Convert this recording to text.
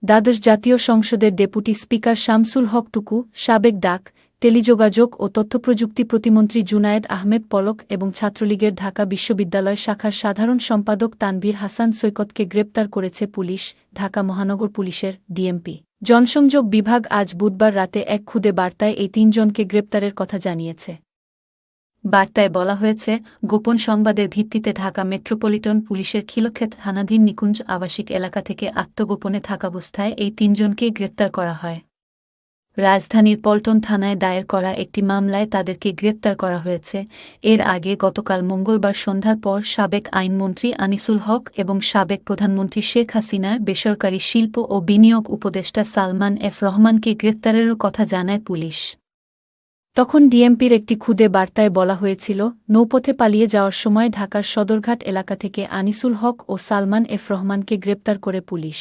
দ্বাদশ জাতীয় সংসদের ডেপুটি স্পিকার শামসুল হক টুকু, সাবেক ডাক, টেলিযোগাযোগ ও তথ্যপ্রযুক্তি প্রতিমন্ত্রী জুনায়েদ আহমেদ পলক এবং ছাত্রলীগের ঢাকা বিশ্ববিদ্যালয় শাখার সাধারণ সম্পাদক তানভীর হাসান সৈকতকে গ্রেপ্তার করেছে পুলিশ। ঢাকা মহানগর পুলিশের ডিএমপি জনসংযোগ বিভাগ আজ বুধবার রাতে এক খুদে বার্তায় এই তিনজনকে গ্রেপ্তারের কথা জানিয়েছে। বার্তায় বলা হয়েছে, গোপন সংবাদের ভিত্তিতে ঢাকা মেট্রোপলিটন পুলিশের খিলক্ষেত থানাধীন নিকুঞ্জ আবাসিক এলাকা থেকে আত্মগোপনে থাকাবস্থায় এই তিনজনকে গ্রেপ্তার করা হয়। রাজধানীর পল্টন থানায় দায়ের করা একটি মামলায় তাদেরকে গ্রেপ্তার করা হয়েছে। এর আগে গতকাল মঙ্গলবার সন্ধ্যার পর সাবেক আইনমন্ত্রী আনিসুল হক এবং সাবেক প্রধানমন্ত্রী শেখ হাসিনার বেসরকারি শিল্প ও বিনিয়োগ উপদেষ্টা সালমান এফ রহমানকে গ্রেপ্তারেরও কথা জানায় পুলিশ। তখন ডিএমপির একটি খুদে বার্তায় বলা হয়েছিল, নৌপথে পালিয়ে যাওয়ার সময় ঢাকার সদরঘাট এলাকা থেকে আনিসুল হক ও সালমান এফ রহমানকে গ্রেপ্তার করে পুলিশ।